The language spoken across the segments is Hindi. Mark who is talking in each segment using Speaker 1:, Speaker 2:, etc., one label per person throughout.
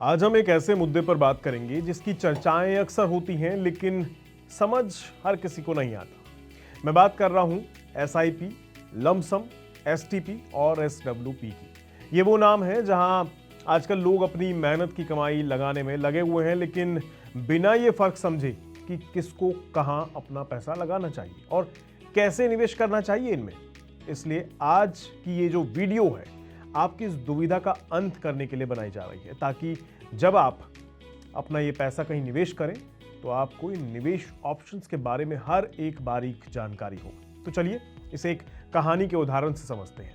Speaker 1: आज हम एक ऐसे मुद्दे पर बात करेंगे जिसकी चर्चाएं अक्सर होती हैं लेकिन समझ हर किसी को नहीं आता। मैं बात कर रहा हूं एसआईपी, लमसम, एसटीपी और एसडब्ल्यूपी की। ये वो नाम है जहां आजकल लोग अपनी मेहनत की कमाई लगाने में लगे हुए हैं, लेकिन बिना ये फर्क समझे कि किसको कहां अपना पैसा लगाना चाहिए और कैसे निवेश करना चाहिए इनमें। इसलिए आज की ये जो वीडियो है आपकी इस दुविधा का अंत करने के लिए बनाई जा रही है, ताकि जब आप अपना ये पैसा कहीं निवेश करें तो आपको इन निवेश ऑप्शंस के बारे में हर एक बारीक जानकारी हो। तो चलिए इसे एक कहानी के उदाहरण से समझते हैं।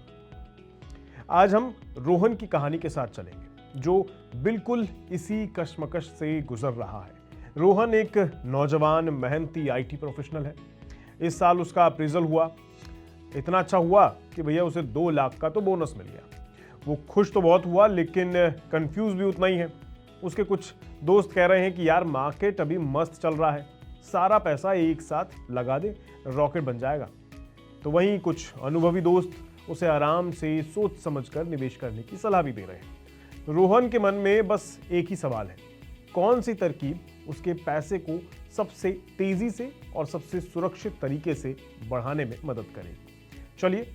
Speaker 1: आज हम रोहन की कहानी के साथ चलेंगे जो बिल्कुल इसी कश्मकश से गुजर रहा है। रोहन एक नौजवान मेहनती आईटी प्रोफेशनल है। इस साल उसका अप्रेजल हुआ। इतना अच्छा हुआ कि भैया उसे 2 लाख का तो बोनस मिल गया। वो खुश तो बहुत हुआ लेकिन कंफ्यूज भी उतना ही है। उसके कुछ दोस्त कह रहे हैं कि यार मार्केट अभी मस्त चल रहा है, सारा पैसा एक साथ लगा दे, रॉकेट बन जाएगा। तो वहीं कुछ अनुभवी दोस्त उसे आराम से सोच समझकर निवेश करने की सलाह भी दे रहे हैं। रोहन के मन में बस एक ही सवाल है, कौन सी तरकीब उसके पैसे को सबसे तेजी से और सबसे सुरक्षित तरीके से बढ़ाने में मदद करेगी। चलिए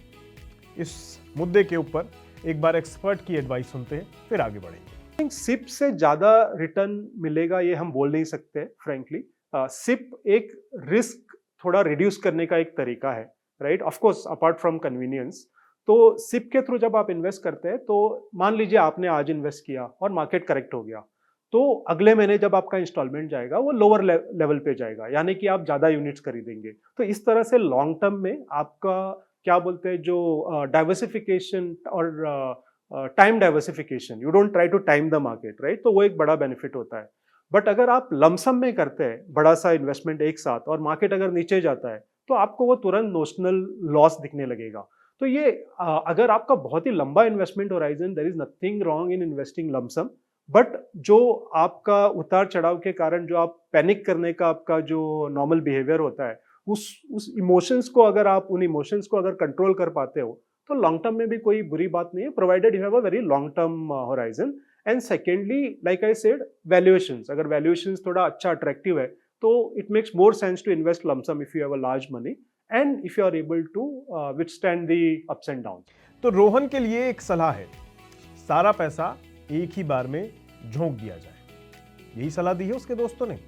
Speaker 1: इस मुद्दे के ऊपर एक बार एक्सपर्ट की एडवाइस सुनते हैं, फिर आगे बढ़ेंगे।
Speaker 2: सिप से ज्यादा रिटर्न मिलेगा ये हम बोल नहीं सकते फ्रैंकली। सिप एक रिस्क थोड़ा रिड्यूस करने का एक तरीका है, right? Of course apart from convenience. तो सिप के थ्रू जब आप इन्वेस्ट करते हैं तो मान लीजिए आपने आज इन्वेस्ट किया और मार्केट करेक्ट हो गया, तो अगले महीने जब आपका इंस्टॉलमेंट जाएगा वो लोअर लेवल पे जाएगा, यानी कि आप ज्यादा यूनिट्स खरीदेंगे। तो इस तरह से लॉन्ग टर्म में आपका क्या बोलते हैं जो डाइवर्सिफिकेशन और time diversification, you don't try to time the market, right? तो वो एक बड़ा बेनिफिट होता है। बट अगर आप लमसम में करते हैं बड़ा सा इन्वेस्टमेंट एक साथ और मार्केट अगर नीचे जाता है तो आपको वो तुरंत नोशनल लॉस दिखने लगेगा। तो ये अगर आपका बहुत ही लंबा investment horizon, there is nothing wrong in investing lump sum. But जो आपका उतार चढ़ाव के कारण जो आप पैनिक करने का आपका जो नॉर्मल बिहेवियर होता है, उस इमोशंस को अगर आप उन इमोशंस को अगर कंट्रोल कर पाते हो तो लॉन्ग टर्म में भी कोई बुरी बात नहीं है, provided you have a very long term horizon. And secondly, like I said, valuations, अगर वैल्यूएशंस थोड़ा अच्छा अट्रैक्टिव है तो it makes more sense to invest lump sum if you have a large money and if you are able to withstand the ups and down.
Speaker 1: तो रोहन के लिए एक सलाह है, सारा पैसा एक ही बार में झोंक दिया जाए। यही सलाह दी है उसके दोस्तों ने,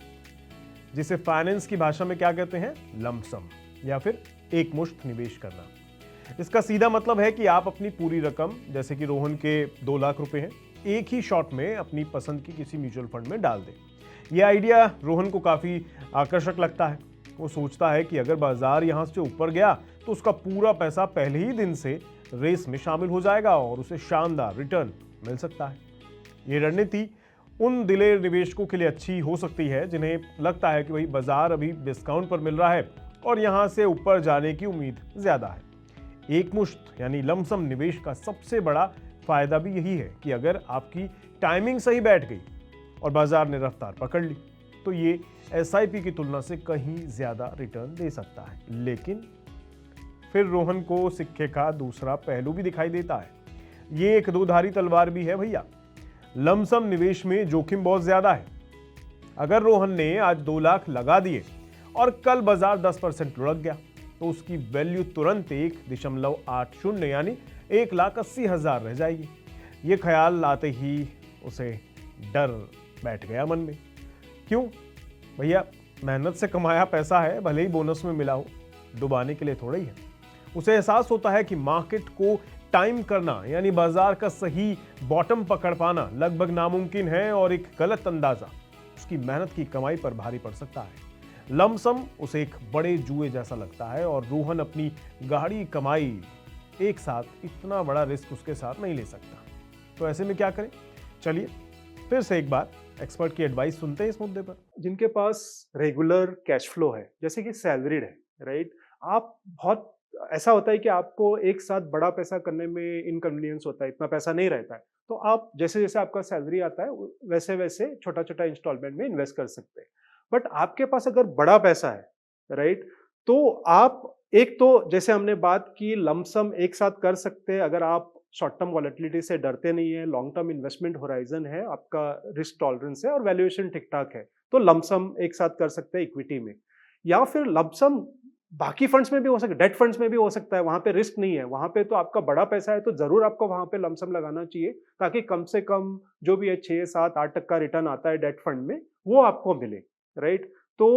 Speaker 1: जिसे फाइनेंस की भाषा में क्या कहते हैं, लमसम, या फिर एक मुश्त निवेश करना। इसका सीधा मतलब है कि आप अपनी पूरी रकम, जैसे कि रोहन के 2 लाख रुपए हैं, एक ही शॉट में अपनी पसंद की किसी म्यूचुअल फंड में डाल दें। यह आइडिया रोहन को काफी आकर्षक लगता है। वो सोचता है कि अगर बाजार यहां से ऊपर गया तो उसका पूरा पैसा पहले ही दिन से रेस में शामिल हो जाएगा और उसे शानदार रिटर्न मिल सकता है। ये रणनीति उन दिलेर निवेशकों के लिए अच्छी हो सकती है जिन्हें लगता है कि भाई बाजार अभी डिस्काउंट पर मिल रहा है और यहां से ऊपर जाने की उम्मीद ज्यादा है। एक मुश्त यानी लमसम निवेश का सबसे बड़ा फायदा भी यही है कि अगर आपकी टाइमिंग सही बैठ गई और बाजार ने रफ्तार पकड़ ली तो ये एसआईपी की तुलना से कहीं ज्यादा रिटर्न दे सकता है। लेकिन फिर रोहन को सिक्के का दूसरा पहलू भी दिखाई देता है। ये एक दोधारी तलवार भी है भैया। लमसम निवेश में जोखिम बहुत ज्यादा है। अगर रोहन ने आज 2 लाख लगा दिए और कल बाजार 10% लुढ़क गया तो उसकी वैल्यू तुरंत 1.80 यानी 1,80,000 रह जाएगी। ये ख्याल आते ही उसे डर बैठ गया मन में। क्यों भैया, मेहनत से कमाया पैसा है, भले ही बोनस में मिला हो, डुबाने के लिए थोड़ा ही है। उसे एहसास होता है कि मार्केट को टाइम करना यानी बाजार का सही बॉटम पकड़ पाना लगभग नामुमकिन है और एक गलत अंदाजा उसकी मेहनत की कमाई पर भारी पड़ सकता है। लमसम उसे एक बड़े जुए जैसा लगता है और रोहन अपनी गाढ़ी कमाई एक साथ इतना बड़ा रिस्क उसके साथ नहीं ले सकता। तो ऐसे में क्या करें? चलिए फिर से एक बार एक्सपर्ट की एडवाइस सुनते हैं इस मुद्दे पर।
Speaker 2: जिनके पास रेगुलर कैश फ्लो है, जैसे कि सैलरीड है, राइट? आप बहुत ऐसा होता है कि आपको एक साथ बड़ा पैसा करने में इनकन्वीनियंस होता है, इतना पैसा नहीं रहता है, तो आप जैसे जैसे आपका सैलरी आता है वैसे वैसे छोटा छोटा इंस्टॉलमेंट में इन्वेस्ट कर सकते हैं। बट आपके पास अगर बड़ा पैसा है, राइट, तो आप एक तो जैसे हमने बात की लमसम एक साथ कर सकते हैं अगर आप शॉर्ट टर्म वॉलेटिलिटी से डरते नहीं है, लॉन्ग टर्म इन्वेस्टमेंट होराइजन है, आपका रिस्क टॉलरेंस है और वैल्यूएशन ठीक ठाक है, तो लमसम एक साथ कर सकते हैं इक्विटी में। या फिर लमसम बाकी फंड्स में भी हो सकता है, डेट फंड्स में भी हो सकता है, वहां पे रिस्क नहीं है, वहां पे तो आपका बड़ा पैसा है तो जरूर आपको वहां पे लमसम लगाना चाहिए, ताकि कम से कम जो भी है 6-7-8% रिटर्न आता है डेट फंड में वो आपको मिले, राइट। तो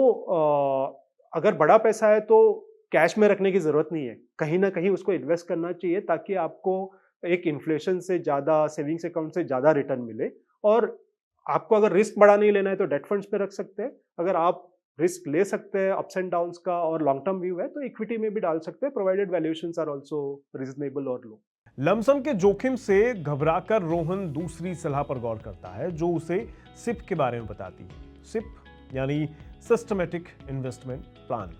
Speaker 2: अगर बड़ा पैसा है तो कैश में रखने की जरूरत नहीं है, कहीं ना कहीं उसको इन्वेस्ट करना चाहिए, ताकि आपको एक इन्फ्लेशन से ज्यादा, सेविंग्स अकाउंट से ज्यादा रिटर्न मिले। और आपको अगर रिस्क बड़ा नहीं लेना है तो डेट फंड्स पे रख सकते हैं, अगर आप रिस्क ले सकते हैं अप्स एंड डाउन्स का और लॉन्ग टर्म व्यू है तो इक्विटी में भी डाल सकते हैं, provided valuations are also reasonable और लो।
Speaker 1: लमसम के जोखिम से घबराकर रोहन दूसरी सलाह पर गौर करता है, जो उसे सिप के बारे में बताती है। सिप यानी systematic investment plan,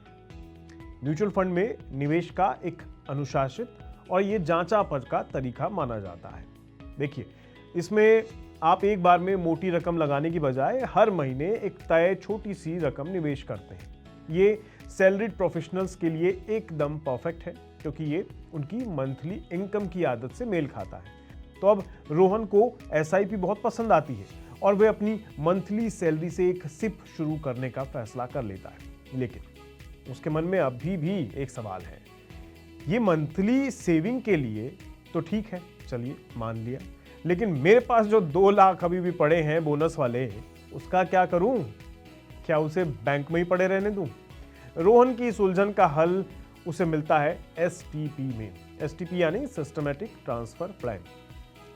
Speaker 1: mutual fund में निवेश का एक अनुशासित और ये जांचा परखा तरीका माना जाता है। देखिए, इसमें आप एक बार में मोटी रकम लगाने की बजाय हर महीने एक तय छोटी सी रकम निवेश करते हैं। ये सैलरीड प्रोफेशनल्स के लिए एकदम परफेक्ट है, क्योंकि ये उनकी मंथली इनकम की आदत से मेल खाता है। तो अब रोहन को एसआईपी बहुत पसंद आती है और वह अपनी मंथली सैलरी से एक सिप शुरू करने का फैसला कर लेता है। लेकिन उसके मन में अभी भी एक सवाल है, ये मंथली सेविंग के लिए तो ठीक है, चलिए मान लिया, लेकिन मेरे पास जो 2 लाख अभी भी पड़े हैं बोनस वाले, उसका क्या करूं? क्या उसे बैंक में ही पड़े रहने दूं? रोहन की इस उलझन का हल उसे मिलता है एसटीपी में। एसटीपी यानी सिस्टमैटिक ट्रांसफर प्लान।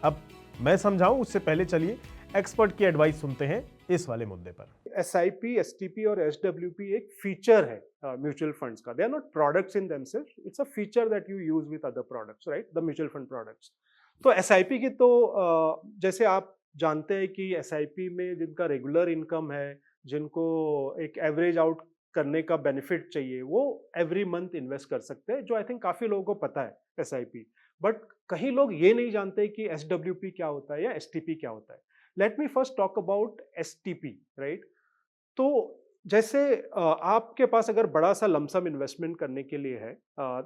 Speaker 1: अब मैं समझाऊं उससे पहले चलिए एक्सपर्ट की एडवाइस सुनते हैं इस वाले मुद्दे पर।
Speaker 2: एसआईपी, एसटीपी और एसडब्ल्यूपी एक फीचर है म्यूचुअल फंड्स का। They are not products in themselves, it's a feature that you use with other products, right, the mutual fund products. तो एसआईपी की तो जैसे आप जानते हैं कि एसआईपी में जिनका रेगुलर इनकम है, जिनको एक एवरेज आउट करने का बेनिफिट चाहिए, वो एवरी मंथ इन्वेस्ट कर सकते हैं, जो आई थिंक काफी लोगों को पता है एसआईपी। बट कहीं लोग ये नहीं जानते कि एसडब्ल्यूपी क्या होता है या एसटीपी क्या होता है। Let me first talk about STP, right. तो जैसे आपके पास अगर बड़ा सा लमसम इन्वेस्टमेंट करने के लिए है,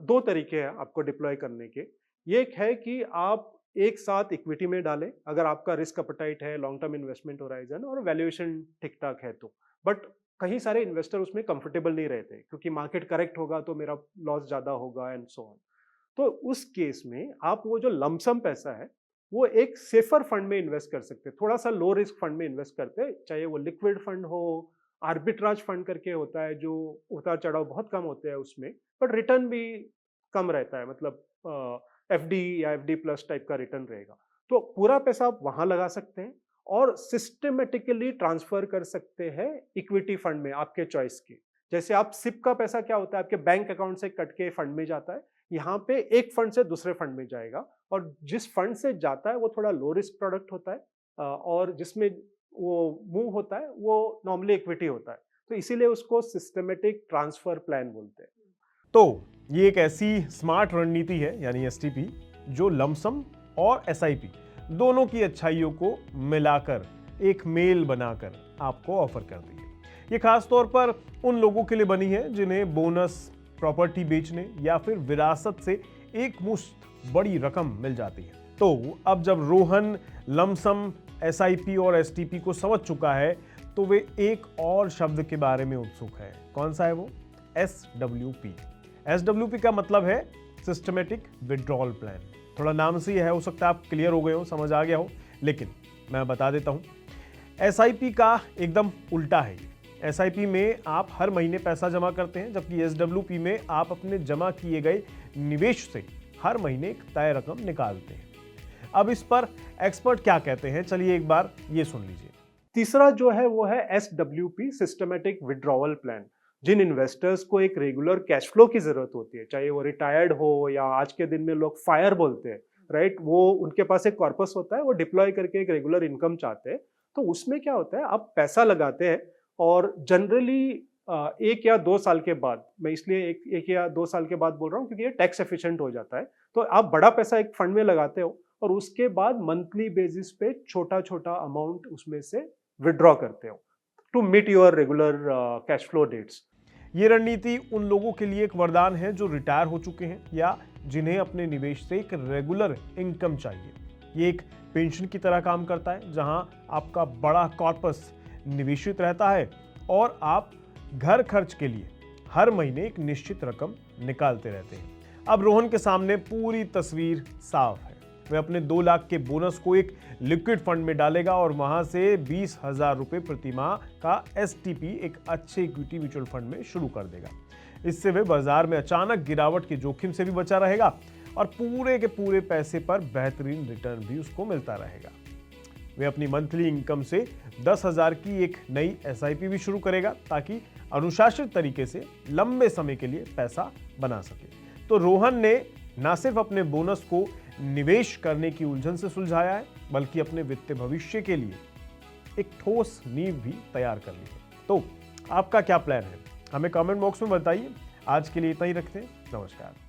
Speaker 2: 2 तरीके हैं आपको डिप्लॉय करने के। ये एक है कि आप एक साथ इक्विटी में डालें, अगर आपका रिस्क अपटाइट है, लॉन्ग टर्म इन्वेस्टमेंट होराइजन और वैल्यूएशन ठीक ठाक है तो। बट कहीं सारे इन्वेस्टर उसमें कंफर्टेबल नहीं रहते, क्योंकि मार्केट करेक्ट होगा तो मेरा लॉस ज्यादा होगा एंड सो ऑन। तो उस केस में आप वो जो लमसम पैसा है वो एक सेफर फंड में इन्वेस्ट कर सकते हैं, थोड़ा सा लो रिस्क फंड में इन्वेस्ट करते हैं, चाहे वो लिक्विड फंड हो, आर्बिट्राज फंड करके होता है जो उतार चढ़ाव बहुत कम होते हैं उसमें, बट रिटर्न भी कम रहता है, मतलब एफडी या एफडी प्लस टाइप का रिटर्न रहेगा। तो पूरा पैसा आप वहां लगा सकते हैं और सिस्टमेटिकली ट्रांसफर कर सकते हैं इक्विटी फंड में आपके चॉइस के। जैसे आप सिप का पैसा क्या होता है, आपके बैंक अकाउंट से कट के फंड में जाता है, यहाँ पे एक फंड से दूसरे फंड में जाएगा, और जिस फंड से जाता है वो थोड़ा लो रिस्क प्रोडक्ट होता है, और जिसमें वो मूव होता है वो नॉर्मली इक्विटी होता है, तो इसीलिए उसको सिस्टमेटिक ट्रांसफर प्लान बोलते हैं।
Speaker 1: तो ये एक ऐसी स्मार्ट रणनीति है, यानी एसटीपी, जो लमसम और एसआईपी दोनों की अच्छाइयों को मिलाकर एक मेल बनाकर आपको ऑफर कर दी है। ये खास तौर पर उन लोगों के लिए बनी है जिन्हें बोनस, प्रॉपर्टी बेचने या फिर विरासत से एक मुश्त बड़ी रकम मिल जाती है। तो अब जब रोहन लमसम, एसआईपी और एसटीपी को समझ चुका है, तो वे एक और शब्द के बारे में उत्सुक है। कौन सा है वो? एसडब्ल्यूपी। एसडब्ल्यूपी का मतलब है सिस्टमैटिक विड्रॉल प्लान। थोड़ा नाम से ही है, हो सकता है आप क्लियर हो गए हो, समझ आ गया हो, लेकिन मैं बता देता हूं, एसआईपी का एकदम उल्टा है। एसआईपी में आप हर महीने पैसा जमा करते हैं, जबकि एसडब्ल्यूपी में आप अपने जमा किए गए निवेश से हर महीने एक तय रकम निकालते हैं। अब इस पर एक्सपर्ट क्या कहते हैं, चलिए एक बार ये सुन लीजिए।
Speaker 2: तीसरा जो है वो है एसडब्ल्यूपी, सिस्टमैटिक विड्रॉवल प्लान। जिन इन्वेस्टर्स को एक रेगुलर कैश फ्लो की जरूरत होती है, चाहे वो रिटायर्ड हो या आज के दिन में लोग फायर बोलते हैं, राइट, वो उनके पास एक कॉर्पस होता है, वो डिप्लॉय करके एक रेगुलर इनकम चाहते हैं। तो उसमें क्या होता है, आप पैसा लगाते हैं और जनरली 1 या 2 साल के बाद, मैं इसलिए एक या 2 साल के बाद बोल रहा हूँ क्योंकि ये टैक्स एफिशिएंट हो जाता है, तो आप बड़ा पैसा एक फंड में लगाते हो और उसके बाद मंथली बेसिस पे छोटा छोटा अमाउंट उसमें से विड्रॉ करते हो to meet your regular cash flow dates.
Speaker 1: ये रणनीति उन लोगों के लिए एक वरदान है जो रिटायर हो चुके हैं या जिन्हें अपने निवेश से एक रेगुलर इनकम चाहिए। ये एक पेंशन की तरह काम करता है, जहां आपका बड़ा कॉर्पस निवेशित रहता है और आप घर खर्च के लिए हर महीने एक निश्चित रकम निकालते रहते हैं। अब रोहन के सामने पूरी तस्वीर साफ है। वह अपने 2 लाख के बोनस को एक लिक्विड फंड में डालेगा और वहां से 20,000 रुपए प्रति माह का STP एक अच्छे इक्विटी म्यूचुअल फंड में शुरू कर देगा। इससे वह बाजार में अचानक गिरावट के जोखिम से भी बचा रहेगा और पूरे के पूरे पैसे पर बेहतरीन रिटर्न भी उसको मिलता रहेगा। वह अपनी मंथली इनकम से 10,000 की एक नई SIP भी शुरू करेगा, ताकि अनुशासित तरीके से लंबे समय के लिए पैसा बना सके। तो रोहन ने न सिर्फ अपने बोनस को निवेश करने की उलझन से सुलझाया है, बल्कि अपने वित्तीय भविष्य के लिए एक ठोस नींव भी तैयार कर ली है। तो आपका क्या प्लान है, हमें कमेंट बॉक्स में बताइए। आज के लिए इतना ही रखते हैं। नमस्कार।